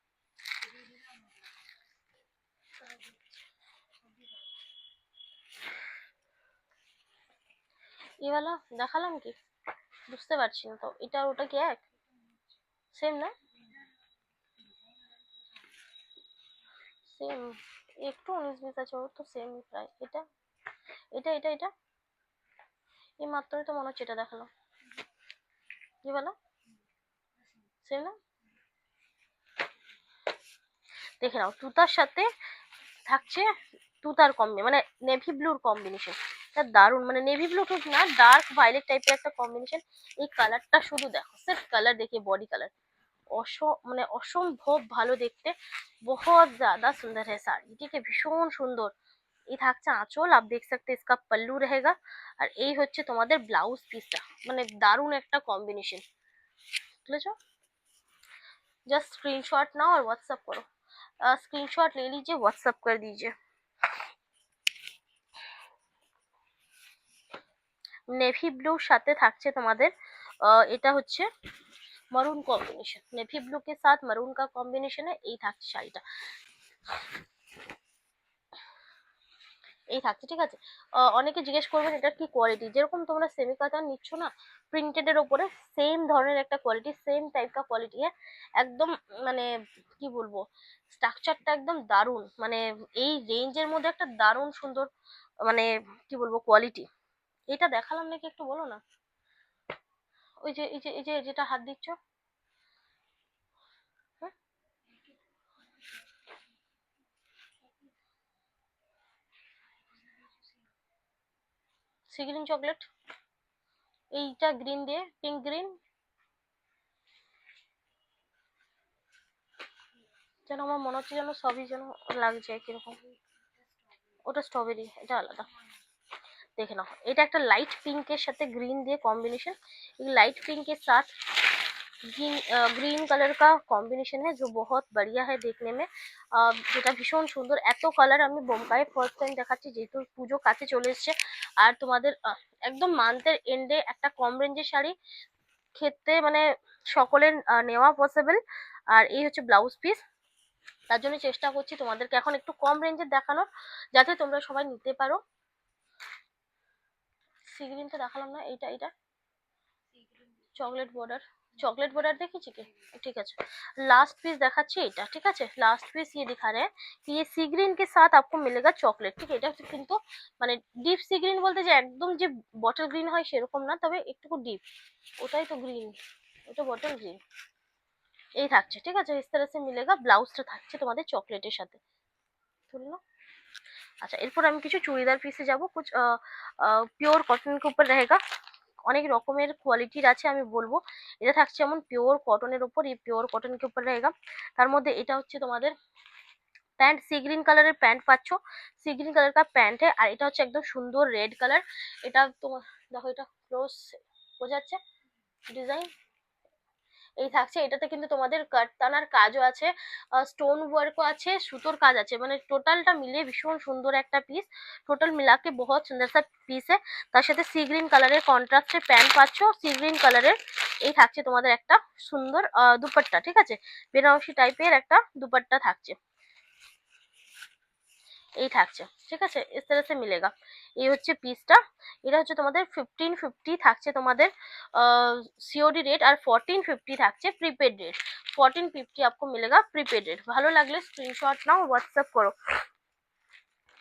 এবেলা দেখালাম কি বুঝতে পারছি না তো, এটা ওটা কি এক সেম না? সেম, একটু 19-20 আছে, ওর তো সেমই প্রায়। এটা এটা এটা এটা এই মাত্রই তো মনে হচ্ছে এটা দেখালাম, কি বলো, সেম না? দেখে নাও, তুতার সাথে থাকছে, তুতার কম্বি মানে নেভি ব্লুর কম্বিনেশন, এটা দারুণ, মানে নেভি ব্লু ঠিক না, ডার্ক ভায়োলেট টাইপের একটা কম্বিনেশন। এই কালারটা শুধু দেখো, সির্ফ কালার देखिए, बॉडी कलर মানে অসম্ভব ভালো দেখতে, बहुत ज्यादा सुंदर है साड़ी, ठीक है, ভীষণ সুন্দর। এই থাকছে আঁচল, आप देख सकते हैं इसका पल्लू रहेगा। আর এই হচ্ছে তোমাদের ব্লাউজ পিসটা, মানে দারুণ একটা কম্বিনেশন, বুঝেছো? जस्ट स्क्रीनशॉट नाउ और व्हाट्सअप करो, स्क्रीनशॉट ले लीजिए, व्हाट्सअप कर दीजिए। নেভি ব্লুর সাথে থাকছে তোমাদের এটা হচ্ছে मरून कॉम्बिनेशन, नेवी ब्लू के साथ मरून का कॉम्बिनेशन है। এই থাকছে শাড়িটা, এই থাকছে, ঠিক আছে। অনেকে জিজ্ঞেস করবেন এটা কি কোয়ালিটি, যেরকম তোমরা সেমি কাতান নিচ্ছ না প্রিন্টেড এর উপরে, সেম ধরনের একটা কোয়ালিটি, সেম টাইপ কা কোয়ালিটি है একদম। মানে কি বলবো, স্ট্রাকচারটা একদম দারুণ, মানে এই রেঞ্জের মধ্যে একটা দারুণ সুন্দর, মানে কি বলবো কোয়ালিটি। এটা দেখালাম নাকি একটু বলো না? ওই যে এই যে যেটা হাত দিচ্ছ, হ্যাঁ, সি গ্রিন চকলেট, এইটা গ্রিন দিয়ে পিঙ্ক গ্রিন, যেন আমার মনে হচ্ছে যেন সবই যেন লাগছে কিরকম। ওটা স্ট্রবেরি, এটা আলাদা। देख ना, এটা একটা লাইট পিঙ্কের সাথে গ্রিন দিয়ে কম্বিনেशन, ये लाइट पिंक के साथ ग्रीन कलर का कॉम्बिनेशन है जो बहुत बढ़िया है देखने में। যেটা ভীষণ সুন্দর, এত কালার আমি বোম্বাই ফার্স্ট টাইম দেখাচ্ছি, যেহেতু পুজো কাছে চলে এসছে। আর তোমাদের একদম মান্থের এন্ডে একটা কম রেঞ্জের শাড়ি ক্ষেত্রে মানে সকলের নেওয়া পসিবল। আর এই হচ্ছে ব্লাউজ পিস, তার জন্য চেষ্টা করছি তোমাদেরকে এখন একটু কম রেঞ্জের দেখানোর, যাতে তোমরা সবাই নিতে পারো। সি গ্রিনটা দেখালাম না, এইটা চকলেট বর্ডার, चॉकलेट बॉर्डर देखिए কি, ठीक है। लास्ट पीस দেখাচ্ছি এটা, ঠিক আছে। लास्ट पीस ये दिखा रहे हैं कि ये सी ग्रीन के साथ आपको मिलेगा चॉकलेट, ঠিক এটা কিন্তু মানে ডিপ সি গ্রিন বলতে যে একদম যে বটল গ্রিন হয় সেরকম না, তবে একটু ডিপ, ওটাই তো গ্রিন, ওটা বটল গ্রিন। এই থাকছে, ঠিক আছে, इस तरह से मिलेगा। ব্লাউজটা থাকছে তোমাদের চকলেটের সাথে, তুলনা। আচ্ছা, এরপর আমি কিছু চুড়িদার পিসে যাব, कुछ পিওর কটন के ऊपर रहेगा, অনেক রকমের কোয়ালিটির আছে আমি বলবো। এটা থাকছে যেমন পিওর কটনের উপর, এই পিওর কটন के ऊपर रहेगा। তার মধ্যে এটা হচ্ছে তোমাদের প্যান্ট, সি গ্রিন কালারের প্যান্ট পাচ্ছ, সি গ্রিন কালার কা প্যান্ট है। আর এটা হচ্ছে একদম সুন্দর রেড কালার, এটা তোমার দেখো, এটা ক্লোজ বোঝা যাচ্ছে ডিজাইন। এই থাকছে, এটাতে কিন্তু তোমাদের কাটতানার কাজও আছে, স্টোন ওয়ার্কও আছে, সুতোর কাজ আছে, মানে টোটালটা মিলিয়ে ভীষণ সুন্দর একটা পিস। টোটাল মিলা के बहुत सुंदर सा পিস है। তার সাথে সি গ্রিন কালারের কন্ট্রাস্টে প্যান্ট পাচ্ছ, সি গ্রিন কালারের। এই থাকছে তোমাদের একটা সুন্দর দুপাট্টা, ঠিক আছে, বেনারসি টাইপের একটা দুপাট্টা থাকছে, এই থাকছে, ঠিক আছে। इस तरह से मिलेगा। এই হচ্ছে পিসটা, এটা হচ্ছে তোমাদের 1550 থাকছে তোমাদের সিওডি রেট, আর 1450 থাকছে প্রিপেড রেট। 1450 आपको मिलेगा प्रीपेड रेट। ভালো লাগলে স্ক্রিনশট নাও, হোয়াটসঅ্যাপ করো,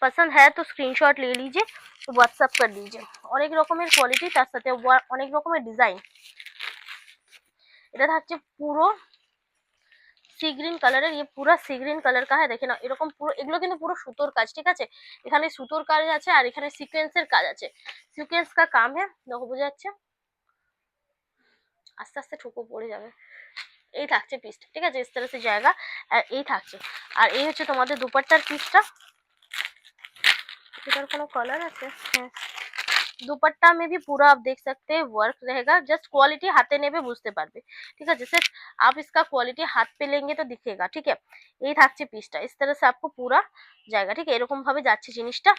পছন্দ है तो স্ক্রিনশট ले लीजिए, হোয়াটসঅ্যাপ कर दीजिए। অনেক রকমের কোয়ালিটি, তার সাথে অনেক রকমের ডিজাইন। এটা থাকছে পুরো সি গ্রিন কালারের, ये पूरा सी ग्रीन कलर का है, দেখে না এরকম পুরো, এগুলো কিন্তু পুরো সুতোর কাজ, ঠিক আছে, এখানে সুতোর কাজ আছে আর এখানে সিকোয়েন্সের কাজ আছে, সিকোয়েন্স का काम है, দেখো বোঝা যাচ্ছে, আস্তে আস্তে ঠুকো পড়ে যাবে। এই থাকছে পিসটা, ঠিক আছে, इस तरह से जाएगा। আর এই থাকছে, আর এই হচ্ছে তোমাদের দুপাট্টার পিসটা, এটার কোনো কালার আছে, হ্যাঁ। दुपट्टा में भी पूरा आप देख सकते हैं वर्क रहेगा, जस्ट क्वालिटी हाथे नेबे বুঝতে পারবে, ঠিক আছে, सिर्फ आप इसका क्वालिटी हाथ पे लेंगे तो दिखेगा, ठीक है। এই থাকছে পিসটা, इस तरह से आपको पूरा জায়গা, ঠিক এরকম ভাবে যাচ্ছে জিনিসটা।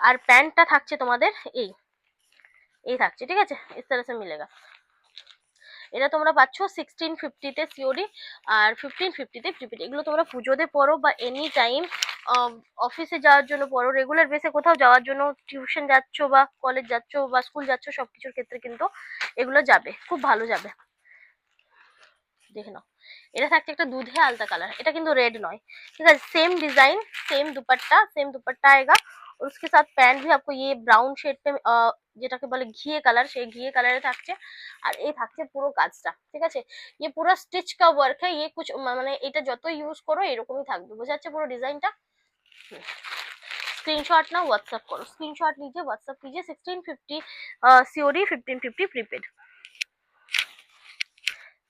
আর প্যান্টটা থাকছে তোমাদের এই এই থাকছে, ঠিক আছে, इस तरह से मिलेगा। এটা তোমরা পাচ্ছ 1650 তে সিওডি আর 1550 তে প্রিপেড। এগুলো তোমরা পুজোতে পরো বা এনি টাইম অফিসে যাওয়ার জন্য পরো, রেগুলার বেসে কোথাও যাওয়ার জন্য, টিউশন যাচ্ছ বা কলেজ যাচ্ছ বা স্কুল যাচ্ছ, সবকিছুর ক্ষেত্রে কিন্তু এগুলো যাবে, খুব ভালো যাবে। দেখে নাও, এটা থাকছে একটা দুধে আলতা কালার, এটা কিন্তু রেড নয়, ঠিক আছে, सेम डिजाइन, सेम दुपट्टा आएगा। और उसके साथ पैंट भी आपको ये ब्राउन शेड पे যেটাকে বলে ঘিয়ে কালার, সেই ঘিয়ে কালারে থাকছে। আর এই থাকছে পুরো কাজটা, ঠিক আছে, ये पूरा स्टिच का वर्क है, ये कुछ মানে এটা যত ইউজ করো এরকমই থাকবে, বোঝা যাচ্ছে পুরো ডিজাইনটা। स्क्रीनशॉट ना व्हाट्सअप करो, स्क्रीनशॉट लीजिए, व्हाट्सअप कीजिए। 1650 সিওডি, 1550 প্রিপেড।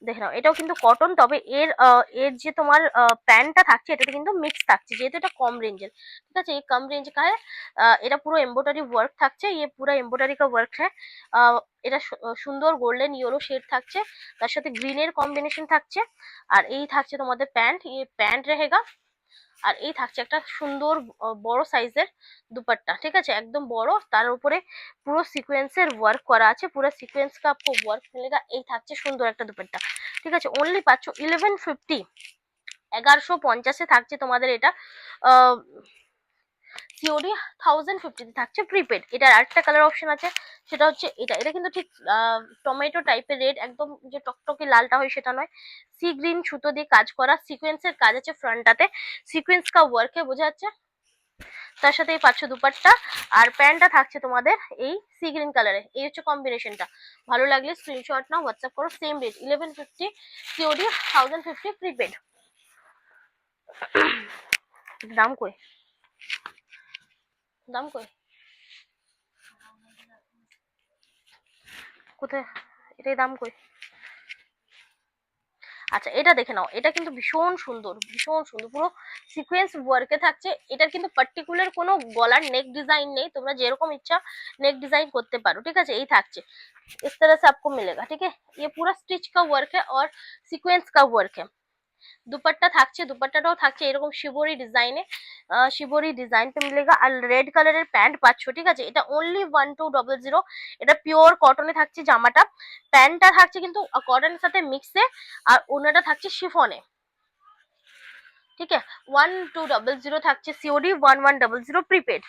দেখে নাও, এটাও কিন্তু কটন, তবে এর যে তোমার প্যান্টটা থাকছে এটাতে কিন্তু মিক্স থাকছে, যেহেতু এটা কম রেঞ্জের। ঠিক আছে, এই কম রেঞ্জ का है। এটা পুরো এমব্রয়ডারি ওয়ার্ক থাকছে, ये पूरा एम्ब्रॉयडरी का वर्क है। এটা সুন্দর গোল্ডেন ইয়েলো শেড থাকছে, তার সাথে গ্রিনের কম্বিনেশন থাকছে। আর এই থাকছে তোমাদের প্যান্ট, ये প্যান্ট रहेगा। আর এই থাকছে একটা সুন্দর বড় সাইজের দুপাট্টা। ঠিক আছে, একদম বড়, তার উপরে পুরো সিকোয়েন্সের ওয়ার্ক করা আছে, পুরো সিকোয়েন্স का आपको ওয়ার্ক मिलेगा। এই থাকছে সুন্দর একটা দুপাট্টা। ঠিক আছে, অনলি পাচ্ছ 1150, 1150 থাকছে তোমাদের এটা। সিওডি 1050 থাকছে প্রিপেড। এটার আরেকটা কালার অপশন আছে, সেটা হচ্ছে এটা। এটা কিন্তু ঠিক টমেটো টাইপের রেড, একদম যে টকটকে লালটা হয় সেটা নয়। সি গ্রিন সুতো দিয়ে কাজ করা, সিকোয়েন্সের কাজ আছে ফ্রন্টটাতে, সিকোয়েন্স কা ওয়ার্কে, বোঝা যাচ্ছে। তার সাথে এই পাচ্ছ দুপাট্টা, আর প্যান্টটা থাকছে তোমাদের এই সি গ্রিন কালারে। এই হচ্ছে কম্বিনেশনটা। ভালো লাগলে স্ক্রিনশট নাও, হোয়াটসঅ্যাপ করো। Same rate 1150 COD, 1050 prepaid. দাম কই, দাম কই, কোথায়, এটাই দাম কই। আচ্ছা, এটা দেখে নাও, এটা কিন্তু ভীষণ সুন্দর, ভীষণ সুন্দর, পুরো সিকোয়েন্স ওয়ার্কে থাকছে। এটার কিন্তু পার্টিকুলার কোনো গলার নেক ডিজাইন নেই, তোমরা যেরকম ইচ্ছা নেক ডিজাइन করতে পারো। ঠিক আছে, এই থাকছে, इस तरह से आपको मिलेगा। ठीक है, ये पूरा स्टिच का वर्क है और सीक्वेंस का वर्क है। দুপাট্টা থাকছে, দুপাট্টাটাও থাকছে এরকম শিবরি ডিজাইনে, শিবরি ডিজাইন পে মিলেগা। আর রেড কালারের প্যান্ট পাচ্ছ। ঠিক আছে, এটা অনলি 1200। এটা পিওর কটনে থাকছে জামাটা, প্যান্টটা থাকছে কিন্তু কটনের সাথে মিক্সে, আর ওনাটা থাকছে শিফনে। ঠিক আছে, 1200 থাকছে সিওডি, 1100 প্রিপেড।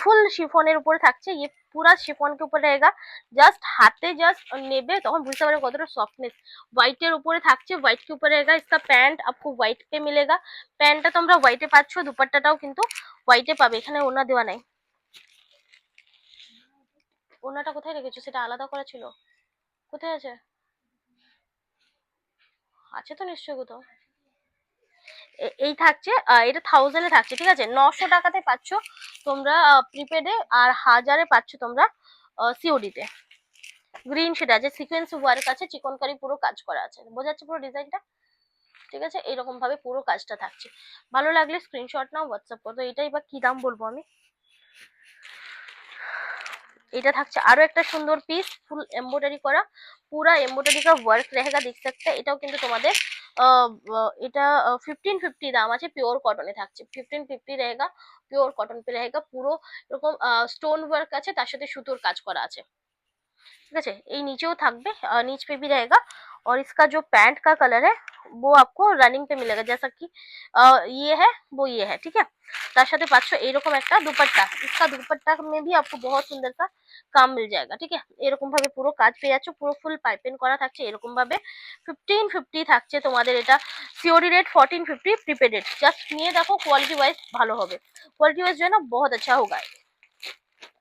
फुल शिफনের উপরে থাকছে, ये पूरा शिफन के ऊपर रहेगा। জাস্ট হাতে জাস্ট নেবে তখন বুঝতে পারবে কতটা সফটনেস। হোয়াইটের উপরে থাকছে, হোয়াইট के ऊपर रहेगा। इसका पैंट आपको व्हाइट पे मिलेगा। প্যান্টটা তোমরা হোয়াইটে পাচ্ছ, দুপাট্টাটাও কিন্তু হোয়াইটে পাবে। এখানে ওড়না দেওয়া নাই, ওড়নাটা কোথায় রেখেছো, সেটা আলাদা করা ছিল, কোথায় আছে, আছে তো নিশ্চয়ই কোথাও। এই থাকছে, এটা 1000-এ থাকছে। ঠিক আছে, 900 টাকাতে পাচ্ছ তোমরা প্রিপেডে, আর 1000-এ পাচ্ছ তোমরা সিওডিতে। গ্রিন শেড আছে, সিকোয়েন্স ওয়ার্ক আছে, চিকনকারি পুরো কাজ করা আছে, বোঝা যাচ্ছে পুরো ডিজাইনটা। ঠিক আছে, এরকম ভাবে পুরো কাজটা থাকছে। ভালো লাগলে স্ক্রিনশট নাও, হোয়াটসঅ্যাপ করো। এটাই বা কি দাম বলবো আমি। এটা থাকছে আরো একটা সুন্দর পিস, ফুল এমব্রয়ডারি করা, पूरा एम्ब्रॉयडरी का वर्क रहेगा, देख सकते हैं। এটাও কিন্তু তোমাদের এটা 1550 দাম আছে, পিওর কটনে থাকছে। 1550 रहेगा, পিওর কটন पे रहेगा। পুরো এরকম স্টোন ওয়ার্ক আছে, তার সাথে সুতোর কাজ করা আছে। ठीक है, ये नीचे থাকবে, नीच पे भी रहेगा। और इसका जो पैंट का कलर है वो आपको रनिंग पे मिलेगा, जैसा कि ये है वो ये है। ठीक है, তার সাথে পাচ্ছ এইরকম একটা দুপাট্টা। इसका দুপাট্টা में भी आपको बहुत सुंदर सा काम मिल जाएगा। ঠিক আছে, এরকম ভাবে পুরো কাজ পেয়ে যাচ্ছ, পুরো ফুল পাইপিং করা থাকছে এরকম ভাবে। 1550 থাকছে তোমাদের এটা। COD rate 1450 prepaid rate. Just নিয়ে দেখো, কোয়ালিটি ওয়াইজ ভালো হবে, কোয়ালিটি ওয়াইজ जो है ना बहुत अच्छा होगा।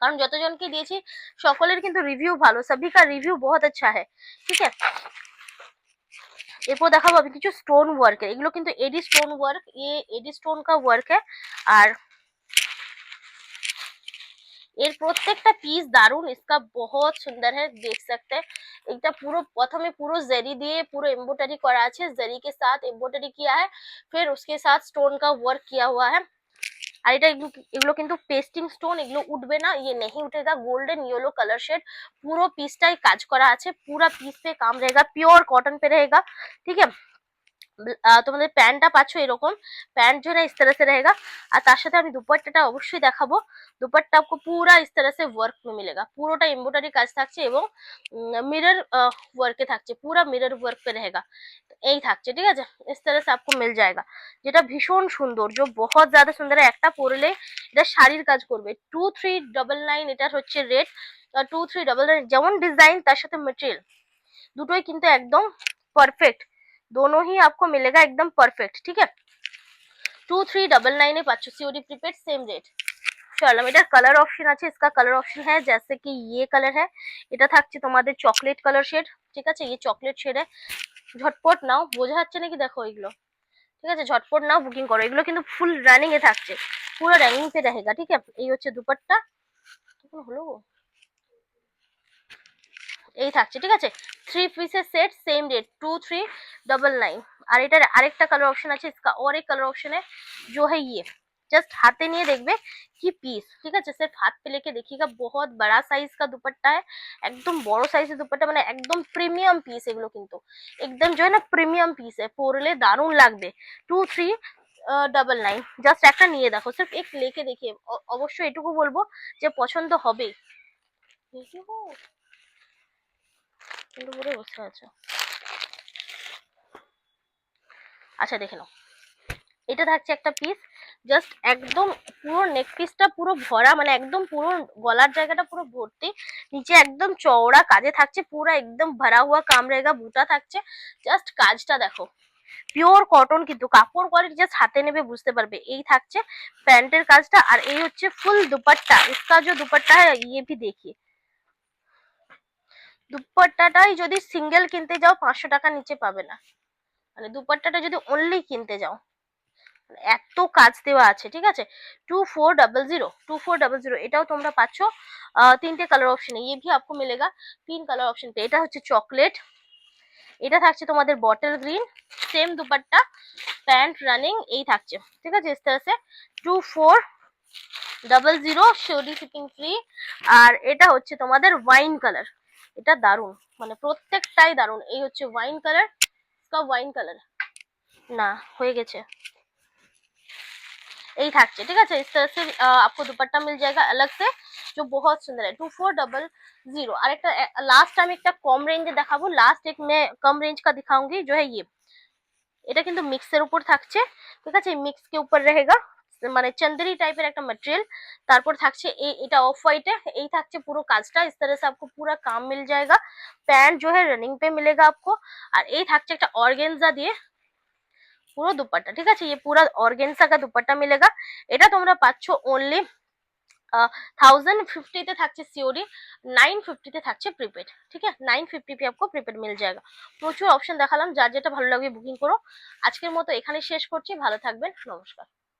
কারণ যতজনকে দিয়েছি সকলের কিন্তু রিভিউ ভালো, সবই কা রিভিউ বহুত আচ্ছা है। ঠিক আছে, এরপর দেখাবো আমি কিছু স্টোন ওয়ার্ক। এগুলো কিন্তু এডি স্টোন ওয়ার্ক, ये एडी स्टोन का वर्क है। আর এর প্রত্যেকটা পিস দারুন, इसका बहुत सुंदर है, देख सकते हैं। এটা পুরো প্রথমে পুরো জেরি দিয়ে পুরো এমব্রয়ডারি করা আছে, জেরি के साथ एम्ब्रॉयडरी किया है, फिर उसके साथ स्टोन का वर्क किया हुआ है। আর এটা এগুলো কিন্তু পেস্টিং স্টোন, এগুলো উঠবে না, ये नहीं उठेगा। गोल्डन येलो कलर शेड, পুরো পিসটাই কাজ করা আছে, पूरा पीस पे काम रहेगा, प्योर कॉटन पे रहेगा। ठीक है, তোমাদের প্যান্টটা পাচ্ছ এরকম, প্যান্ট जो है इस तरह से रहेगा। আর তার সাথে আমি দুপাট্টাটা অবশ্যই দেখাবো। দুপাট্টা आपको पूरा इस तरह से वर्क में मिलेगा, পুরোটা এমব্রয়ডারি কাজ থাকছে এবং মিরর ওয়ার্কে থাকছে, পুরো মিরর ওয়ার্ক पे रहेगा। এই থাকছে, ঠিক আছে, इस तरह से आपको मिल जाएगा। যেটা ভীষণ সুন্দর, जो बहुत ज्यादा সুন্দর, একটা পরলে এটা শাড়ির কাজ করবে। 2399 এটার হচ্ছে রেট। 2399 যেমন ডিজাইন তার সাথে মেটেরিয়াল দুটোই কিন্তু একদম পারফেক্ট, दोनों ही आपको मिलेगा एकदम परफेक्ट। ठीक है, 2399 পাচ্ছ সিওডি প্রিপেড, সেম রেট। চলো, এটার কালার অপশন আছে, इसका कलर ऑप्शन है जैसे कि ये कलर है, এটা থাকছে তোমাদের চকলেট কালার শেড। ঠিক আছে, ये চকলেট শেড है। ঝটপট নাও, বোঝা যাচ্ছে নাকি দেখো এগুলো। ঠিক আছে, ঝটপট নাও, বুকিং করো। এগুলো কিন্তু ফুল রানিং এ থাকছে, পুরো রানিং पे रहेगा। ঠিক আছে, এই হচ্ছে দুপাট্টা। হলো এই থাকছে, ঠিক আছে। 3 পিসের সেট, সেম রেট 2399। আর এটার আরেকটা কালার অপশন আছে, इसका और एक कलर ऑप्शन है जो है ये। जस्ट हाथे নিয়ে দেখবে কি পিস, ঠিক আছে। सिर्फ हाथ पे लेके देखिएगा, बहुत बड़ा साइज का दुपट्टा है, একদম বড় সাইজের দুপাট্টা, মানে একদম প্রিমিয়াম পিস এগুলো কিন্তু, একদম जो है ना প্রিমিয়াম পিস है, পরলে দারুণ লাগবে। 2399। জাস্ট একটা নিয়ে দেখো, সির্ফ এক লেকে দেখিয়ে, অবশ্যই এটুকু বলবো যে পছন্দ হবে। কিন্তু পুরো বসে আছো। আচ্ছা দেখে নাও, এটা থাকছে একটা পিস, জাস্ট একদম পুরো নেক পিসটা পুরো ভরা, মানে একদম পুরো গলার জায়গাটা পুরো ভর্তি, নিচে একদম চওড়া কাজে থাকছে, পুরো একদম ভরা হুয়া কাম রেগা, বুটা থাকছে। জাস্ট কাজটা দেখো, পিওর কটন, কিন্তু কাপড় কোয়ালিটি জাস্ট হাতে নেবে বুঝতে পারবে। এই থাকছে প্যান্টের কাজটা, আর এই হচ্ছে ফুল দুপাট্টা। इसका जो दुपट्टा है ये भी देखिए, দুপাট্টাটাই যদি সিঙ্গেল কিনতে যাও 500 টাকার নিচে পাবে না, মানে দুপাট্টাটা যদি অনলি কিনতে যাও, এত কাজ দেওয়া আছে, ঠিক আছে। 2400 এটাও তোমরা পাচ্ছ তিনটে কালার অপশনে। ये भी आपको मिलेगा 3 কালার অপশন पे। এটা হচ্ছে চকলেট, এটা থাকছে তোমাদের bottle green, same dupatta, pant running, এই থাকছে, ঠিক আছে। इस तरह से 2400 শিওরি শিপিং ফ্রি। আর এটা হচ্ছে তোমাদের ওয়াইন কালার, এটা দারুন, মানে প্রত্যেকটাই দারুন। এই হচ্ছে ওয়াইন কালার, ওয়াইন কালার না হয়ে গেছে, এই থাকছে, ঠিক আছে। इस तरह से आपको दुपट्टा मिल जाएगा अलग से, जो बहुत सुंदर है। 2400। और एक लास्ट टाइम एक कम रेंज দেখাবো, লাস্ট एक मैं कम रेंज का दिखाऊंगी जो है ये। এটা কিন্তু মিক্সের উপর থাকছে, ঠিক আছে। মিক্স কে উপর रहेगा, মানে চন্দেরি টাইপের একটা ম্যাটেরিয়াল। তারপর থাকছে এটা অফ হোয়াইটে, এই থাকছে পুরো কাজটা। इस तरह से आपको पूरा काम मिल जाएगा। पैंट जो है रनिंग पे मिलेगा आपको। আর এই থাকছে একটা অর্গেনজা দিয়ে পুরো দুপাট্টা, ঠিক আছে। ये पूरा ऑर्गेन्जा का दुपट्टा मिलेगा। এটা তোমরা পাচ্ছ অনলি 1050 থাকছে সিওডি, 950 থাকছে প্রিপেড, ঠিক আছে। 950 पे आपको প্রিপেড মিল जाएगा। প্রচুর অপশন দেখালাম, যার যেটা ভালো লাগবে বুকিং করো। আজকের মতো এখানে শেষ করছি, ভালো থাকবেন, নমস্কার।